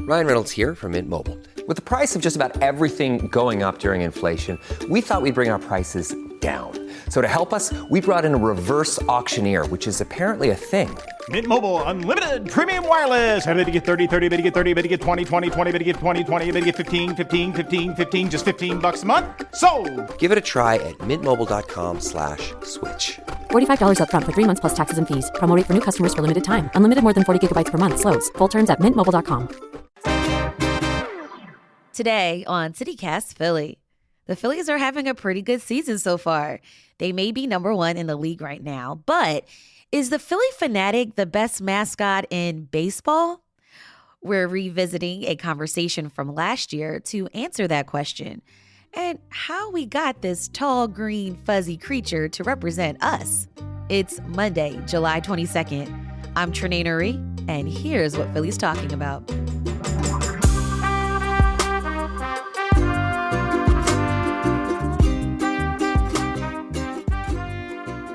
Ryan Reynolds here from Mint Mobile. With the price of just about everything going up during inflation, we thought we'd bring our prices down. So to help us, we brought in a reverse auctioneer, which is apparently a thing. Mint Mobile Unlimited Premium Wireless. How to get 30, 30, bit to get 30, bit to get 20, 20, 20, bit to get 20, 20, bit to get 15, 15, 15, 15, just $15 a month? Sold! Give it a try at mintmobile.com/switch. $45 up front for 3 months plus taxes and fees. Promo rate for new customers for limited time. Unlimited more than 40 gigabytes per month. Slows full terms at mintmobile.com. Today on CityCast Philly, the Phillies are having a pretty good season so far. They may be number one in the league right now, but is the Philly Phanatic the best mascot in baseball? We're revisiting a conversation from last year to answer that question and how we got this tall, green, fuzzy creature to represent us. It's Monday, July 22nd. I'm Trenae Nuri, and here's what Philly's talking about.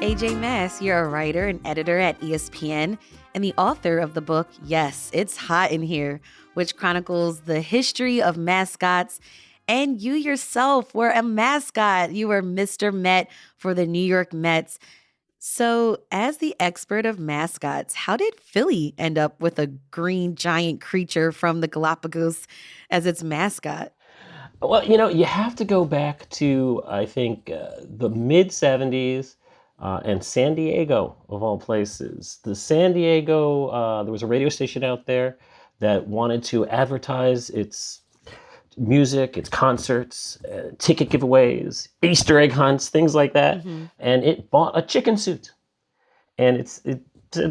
AJ Mass, you're a writer and editor at ESPN and the author of the book, Yes, It's Hot in Here, which chronicles the history of mascots. And you yourself were a mascot. You were Mr. Met for the New York Mets. So as the expert of mascots, how did Philly end up with a green giant creature from the Galapagos as its mascot? Well, you have to go back to, I think, the mid-'70s. And San Diego, of all places. The San Diego, there was a radio station out there that wanted to advertise its music, its concerts, ticket giveaways, Easter egg hunts, things like that. Mm-hmm. And it bought a chicken suit. And it said,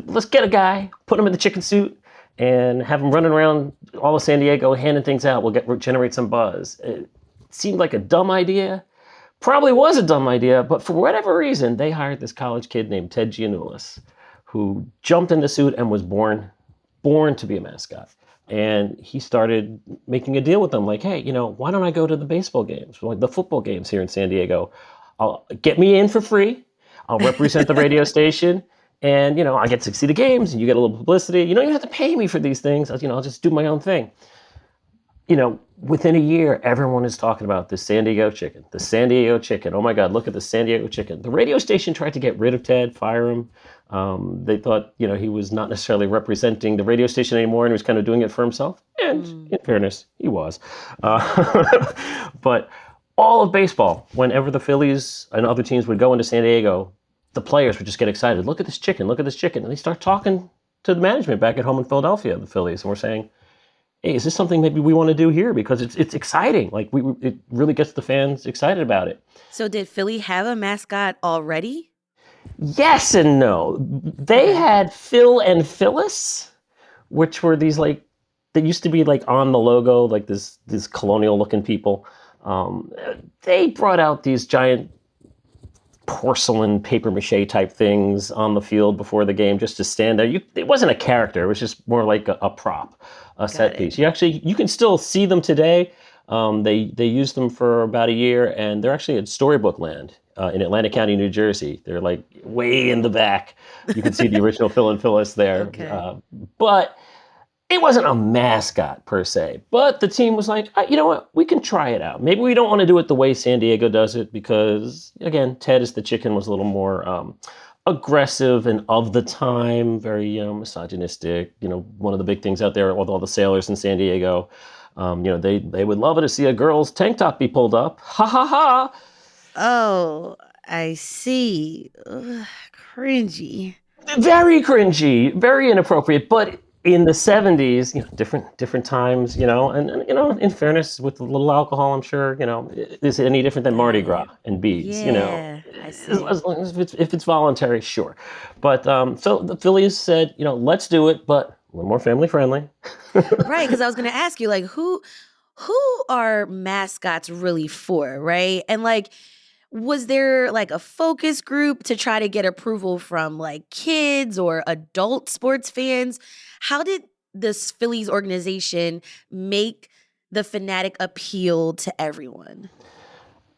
let's get a guy, put him in the chicken suit, and have him running around all of San Diego handing things out. We'll generate some buzz. It seemed like a dumb idea. Probably was a dumb idea, but for whatever reason, they hired this college kid named Ted Giannoulis, who jumped in the suit and was born to be a mascot. And he started making a deal with them, like, hey, why don't I go to the baseball games, like the football games here in San Diego? I'll get me in for free. I'll represent the radio station, and I get to see the games, and you get a little publicity. You don't even have to pay me for these things. I'll just do my own thing. Within a year, everyone is talking about the San Diego chicken. The San Diego chicken. Oh my God, look at the San Diego chicken. The radio station tried to get rid of Ted, fire him. They thought, he was not necessarily representing the radio station anymore and he was kind of doing it for himself. And in fairness, he was. But all of baseball, whenever the Phillies and other teams would go into San Diego, the players would just get excited. Look at this chicken, look at this chicken. And they start talking to the management back at home in Philadelphia, the Phillies, and we're saying, hey, is this something maybe we want to do here? Because it's exciting. Like it really gets the fans excited about it. So did Philly have a mascot already? Yes and no. They had Phil and Phyllis, which were these they used to be on the logo, like these colonial looking people. They brought out these giant porcelain paper mache type things on the field before the game just to stand there. It wasn't a character. It was just more like a prop. A set piece. You can still see them today. They used them for about a year, and they're actually at Storybook Land in Atlantic County, New Jersey. They're way in the back. You can see the original Phil and Phyllis there. Okay. But it wasn't a mascot per se. But the team was like, you know what? We can try it out. Maybe we don't want to do it the way San Diego does it because, again, Ted as the chicken was a little more aggressive and of the time, very misogynistic. One of the big things out there with all the sailors in San Diego, they would love it to see a girl's tank top be pulled up. Ha ha ha. Oh, I see. Ugh, cringy. Very cringy, very inappropriate. But in the 70s, different times, and in fairness, with a little alcohol, I'm sure, is it any different than Mardi Gras and beads, I see. As long as if it's voluntary, sure. But so the Phillies said, let's do it, but a little more family friendly. Right, because I was going to ask you, who are mascots really for, right? And was there a focus group to try to get approval from kids or adult sports fans? How did this Phillies organization make the Phanatic appeal to everyone?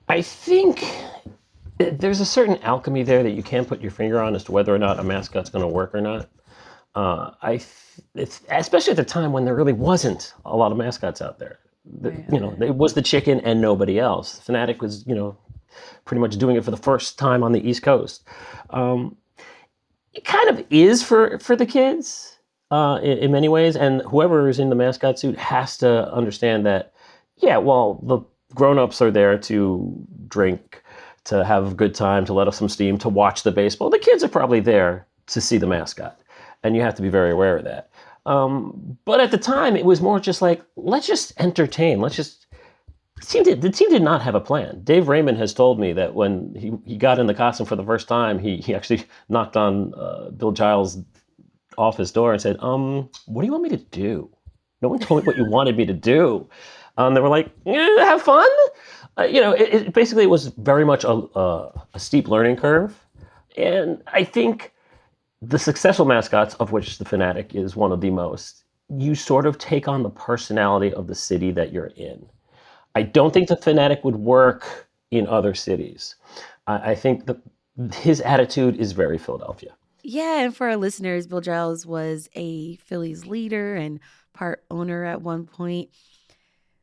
I think there's a certain alchemy there that you can't put your finger on as to whether or not a mascot's going to work or not. I especially at the time when there really wasn't a lot of mascots out there. It was the chicken and nobody else. Phanatic was, pretty much doing it for the first time on the East Coast. It kind of is for the kids in many ways, and whoever is in the mascot suit has to understand that, the grown-ups are there to drink, to have a good time, to let off some steam, to watch the baseball. The kids are probably there to see the mascot, and you have to be very aware of that. But at the time, it was more just like, let's just entertain. The team did not have a plan. Dave Raymond has told me that when he got in the costume for the first time, he actually knocked on Bill Giles' office door and said, what do you want me to do? No one told me what you wanted me to do. They were like, have fun? It basically was very much a steep learning curve. And I think the successful mascots, of which the Phanatic is one of the most, you sort of take on the personality of the city that you're in. I don't think the Phanatic would work in other cities. I think his attitude is very Philadelphia. Yeah, and for our listeners, Bill Giles was a Phillies leader and part owner at one point.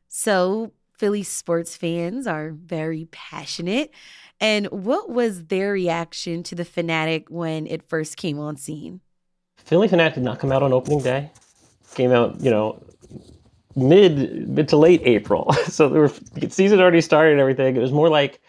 So Philly sports fans are very passionate. And what was their reaction to the Phanatic when it first came on scene? Philly Phanatic did not come out on opening day. Came out, mid to late April. So the season already started and everything. It was more like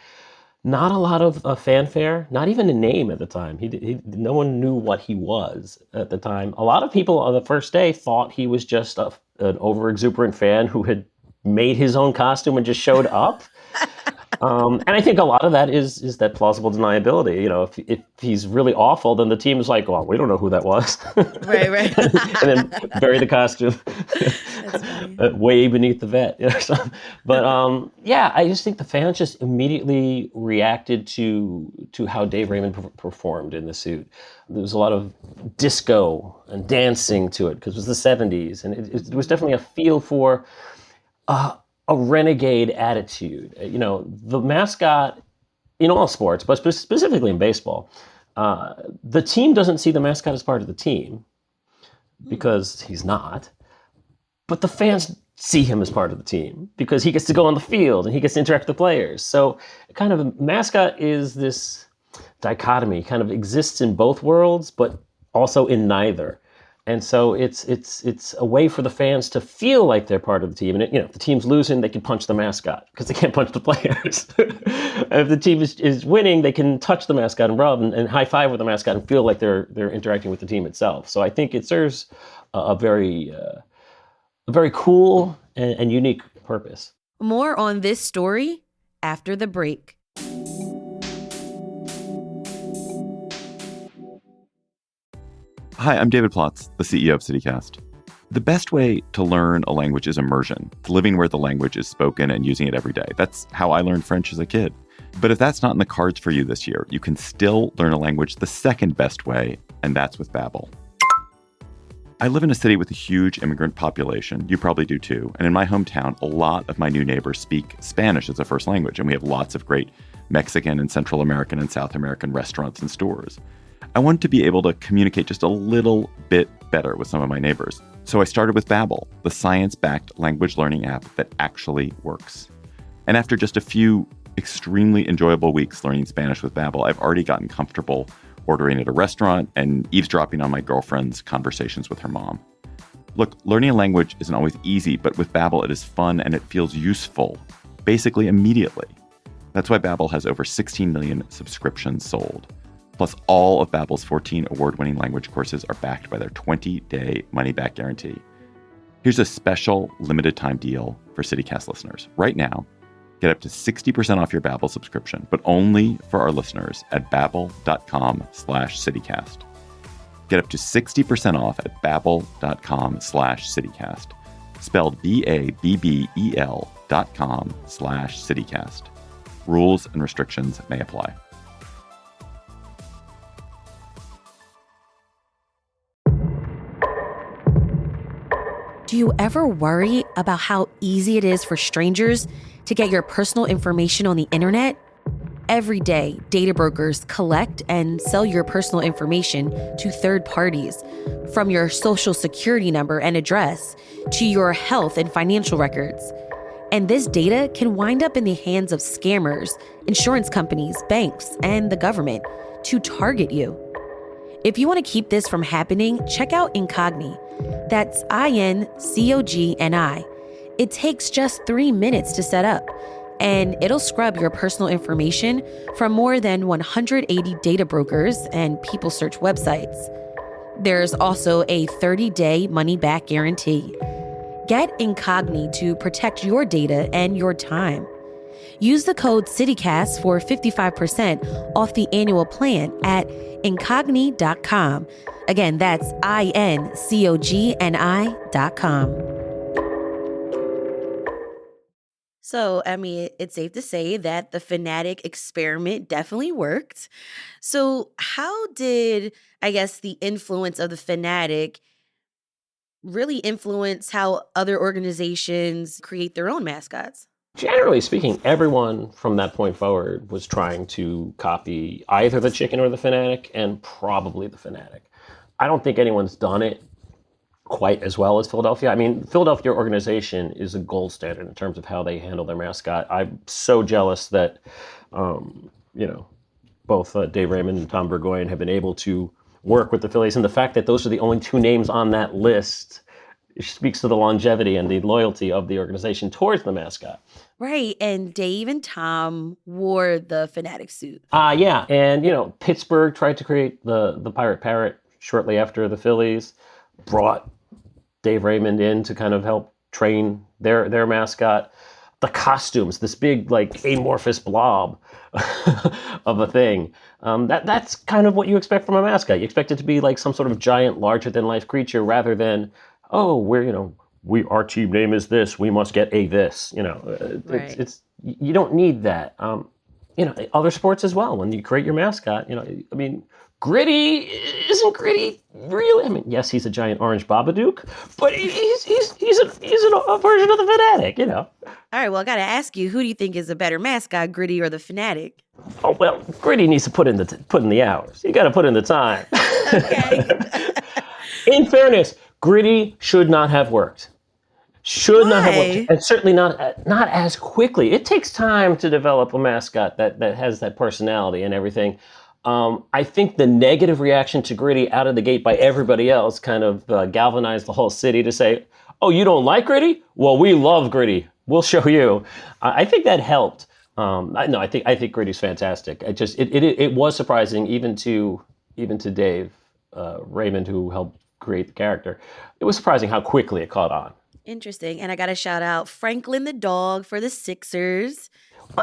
not a lot of fanfare, not even a name at the time. No one knew what he was at the time. A lot of people on the first day thought he was just an over-exuberant fan who had made his own costume and just showed up. And I think a lot of that is that plausible deniability. If he's really awful, then the team is like, well, we don't know who that was. Right. And then bury the costume way beneath the vet. But I just think the fans just immediately reacted to how Dave Raymond performed in the suit. There was a lot of disco and dancing to it because it was the 70s. And it was definitely a feel for a renegade attitude. The mascot in all sports, but specifically in baseball, the team doesn't see the mascot as part of the team because he's not, but the fans see him as part of the team because he gets to go on the field and he gets to interact with the players. So kind of a mascot is this dichotomy, kind of exists in both worlds, but also in neither. And so it's a way for the fans to feel like they're part of the team. And if the team's losing, they can punch the mascot because they can't punch the players. And if the team is winning, they can touch the mascot and rub and high five with the mascot and feel like they're interacting with the team itself. So I think it serves a very cool and unique purpose. More on this story after the break. Hi, I'm David Plotz, the CEO of CityCast. The best way to learn a language is immersion, living where the language is spoken and using it every day. That's how I learned French as a kid. But if that's not in the cards for you this year, you can still learn a language the second best way, and that's with Babbel. I live in a city with a huge immigrant population. You probably do too. And in my hometown, a lot of my new neighbors speak Spanish as a first language, and we have lots of great Mexican and Central American and South American restaurants and stores. I wanted to be able to communicate just a little bit better with some of my neighbors. So I started with Babbel, the science-backed language learning app that actually works. And after just a few extremely enjoyable weeks learning Spanish with Babbel, I've already gotten comfortable ordering at a restaurant and eavesdropping on my girlfriend's conversations with her mom. Look, learning a language isn't always easy, but with Babbel it is fun and it feels useful, basically immediately. That's why Babbel has over 16 million subscriptions sold. Plus, all of Babbel's 14 award-winning language courses are backed by their 20-day money-back guarantee. Here's a special limited-time deal for CityCast listeners. Right now, get up to 60% off your Babbel subscription, but only for our listeners at babbel.com/citycast. Get up to 60% off at babbel.com/citycast. Spelled BABBEL.com/citycast. Rules and restrictions may apply. Do you ever worry about how easy it is for strangers to get your personal information on the internet? Every day, data brokers collect and sell your personal information to third parties, from your social security number and address to your health and financial records. And this data can wind up in the hands of scammers, insurance companies, banks, and the government to target you. If you want to keep this from happening, check out Incogni. That's INCOGNI. It takes just 3 minutes to set up, and it'll scrub your personal information from more than 180 data brokers and people search websites. There's also a 30-day money-back guarantee. Get Incogni to protect your data and your time. Use the code CityCast for 55% off the annual plan at incogni.com. Again, that's INCOGNI.com. So, I mean, it's safe to say that the Phanatic experiment definitely worked. So, how did, I guess, the influence of the Phanatic really influence how other organizations create their own mascots? Generally speaking, everyone from that point forward was trying to copy either the Chicken or the Phanatic, and probably the Phanatic. I don't think anyone's done it quite as well as Philadelphia. I mean, Philadelphia organization is a gold standard in terms of how they handle their mascot. I'm so jealous that, both Dave Raymond and Tom Burgoyne have been able to work with the Phillies, and the fact that those are the only two names on that list speaks to the longevity and the loyalty of the organization towards the mascot. Right, and Dave and Tom wore the Phanatic suit. Yeah, and Pittsburgh tried to create the Pirate Parrot shortly after the Phillies, brought Dave Raymond in to kind of help train their mascot. The costumes, this big like amorphous blob of a thing. That's kind of what you expect from a mascot. You expect it to be like some sort of giant, larger than life creature, rather than, our team name is this, we must get a this. Right. It's you don't need that. Other sports as well. When you create your mascot, Gritty isn't Gritty really. I mean, yes, he's a giant orange Babadook, but he's a version of the Phanatic. All right, well, I got to ask you, who do you think is a better mascot, Gritty or the Phanatic? Oh well, Gritty needs to put in the hours. You got to put in the time. Okay. In fairness, Gritty should not have worked. Not have worked, and certainly not as quickly. It takes time to develop a mascot that has that personality and everything. I think the negative reaction to Gritty out of the gate by everybody else kind of galvanized the whole city to say, "Oh, you don't like Gritty? Well, we love Gritty. We'll show you." I think that helped. I think Gritty's fantastic. It was surprising even to Dave Raymond, who helped create the character. It was surprising how quickly it caught on. Interesting. And I got to shout out Franklin the dog for the Sixers.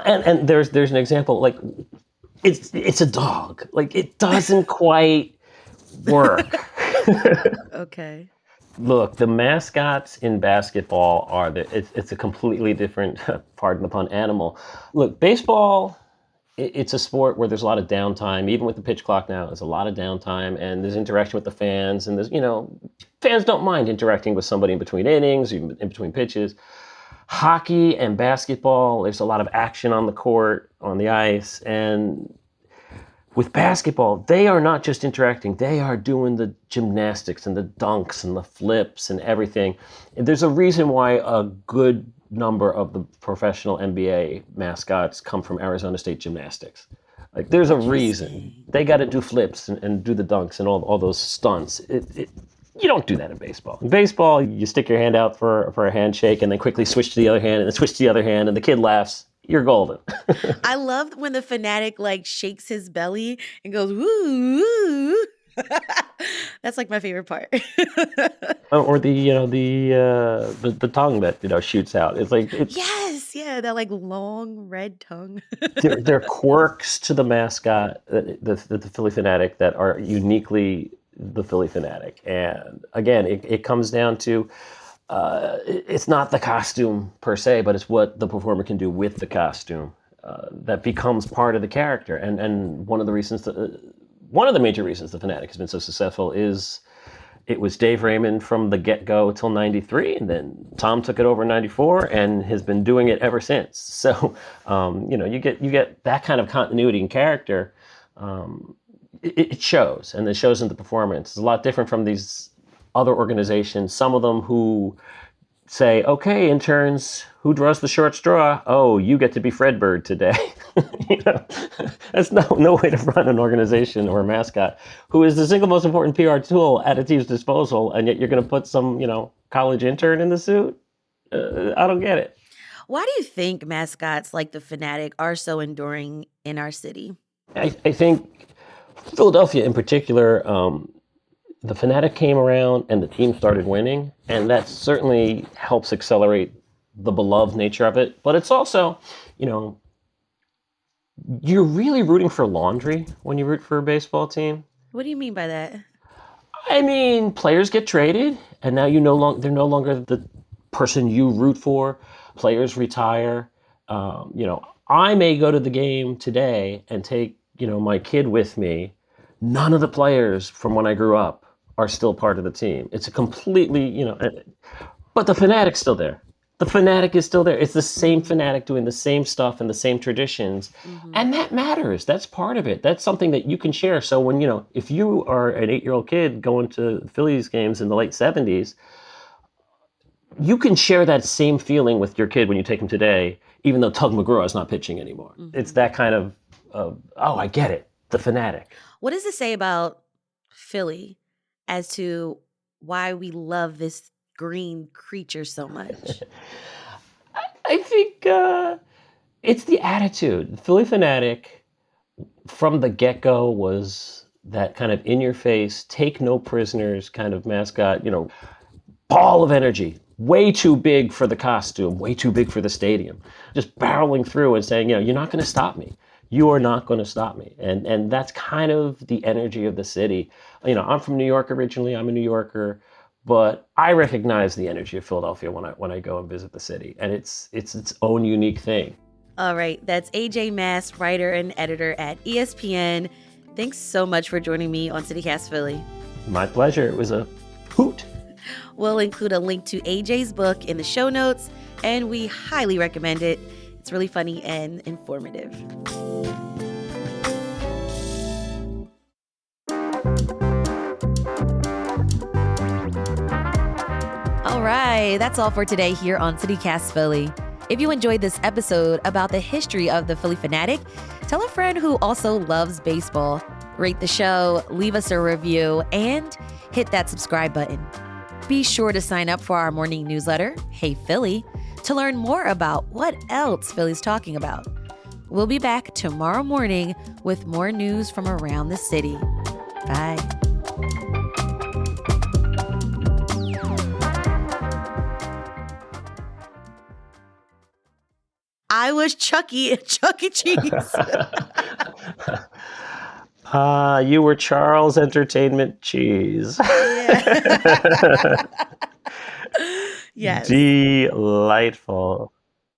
And there's an example, like it's a dog. Like it doesn't quite work. Okay. Look, the mascots in basketball it's a completely different, pardon the pun, animal. Look, baseball, it's a sport where there's a lot of downtime. Even with the pitch clock now, there's a lot of downtime, and there's interaction with the fans, and there's, fans don't mind interacting with somebody in between innings, even in between pitches. Hockey and basketball, there's a lot of action on the court, on the ice, and with basketball, they are not just interacting, they are doing the gymnastics and the dunks and the flips and everything. And there's a reason why a good number of the professional NBA mascots come from Arizona State Gymnastics. Like, there's a reason. They got to do flips and do the dunks and all those stunts. You don't do that in baseball. In baseball, you stick your hand out for a handshake and then quickly switch to the other hand and then switch to the other hand, and the kid laughs. You're golden. I love when the Phanatic shakes his belly and goes woo woo. That's my favorite part. Or the tongue that shoots out. Yes, yeah, that long red tongue. there are quirks to the mascot, the Philly Phanatic, that are uniquely the Philly Phanatic. And again, it comes down to it's not the costume per se, but it's what the performer can do with the costume that becomes part of the character. And one of the major reasons the Phanatic has been so successful is it was Dave Raymond from the get-go till 93, and then Tom took it over in 94 and has been doing it ever since. So, you get that kind of continuity and character. It shows, and it shows in the performance. It's a lot different from these other organizations, some of them who say, okay, interns, who draws the short straw? Oh, you get to be Fredbird today. That's no way to run an organization or a mascot who is the single most important PR tool at a team's disposal, and yet you're going to put some, college intern in the suit? I don't get it. Why do you think mascots like the Phanatic are so enduring in our city? I think Philadelphia in particular, the Phanatic came around and the team started winning, and that certainly helps accelerate the beloved nature of it. But it's also, you're really rooting for laundry when you root for a baseball team. What do you mean by that? I mean, players get traded, and now they're no longer the person you root for. Players retire. I may go to the game today and take, my kid with me. None of the players from when I grew up are still part of the team. It's a completely, but the Phanatic's still there. The Phanatic is still there. It's the same Phanatic doing the same stuff and the same traditions. Mm-hmm. And that matters. That's part of it. That's something that you can share. So when, if you are an 8-year-old kid going to Phillies games in the late 70s, you can share that same feeling with your kid when you take him today, even though Tug McGraw is not pitching anymore. Mm-hmm. It's that kind of, I get it. The Phanatic. What does it say about Philly as to why we love this green creature so much? I think it's the attitude. The Philly Phanatic, from the get-go, was that kind of in-your-face, take no prisoners kind of mascot, ball of energy. Way too big for the costume, way too big for the stadium. Just barreling through and saying, you're not going to stop me. You are not going to stop me. And that's kind of the energy of the city. I'm from New York originally. I'm a New Yorker. But I recognize the energy of Philadelphia when I go and visit the city. And it's its own unique thing. All right. That's AJ Mass, writer and editor at ESPN. Thanks so much for joining me on CityCast Philly. My pleasure. It was a hoot. We'll include a link to AJ's book in the show notes, and we highly recommend it. It's really funny and informative. All right, that's all for today here on CityCast Philly. If you enjoyed this episode about the history of the Philly Phanatic, tell a friend who also loves baseball. Rate the show, leave us a review, and hit that subscribe button. Be sure to sign up for our morning newsletter, Hey Philly, to learn more about what else Philly's talking about. We'll be back tomorrow morning with more news from around the city. Bye. I was Chucky at Chuck E. Cheese. You were Charles Entertainment Cheese. Yeah. Yes. Delightful.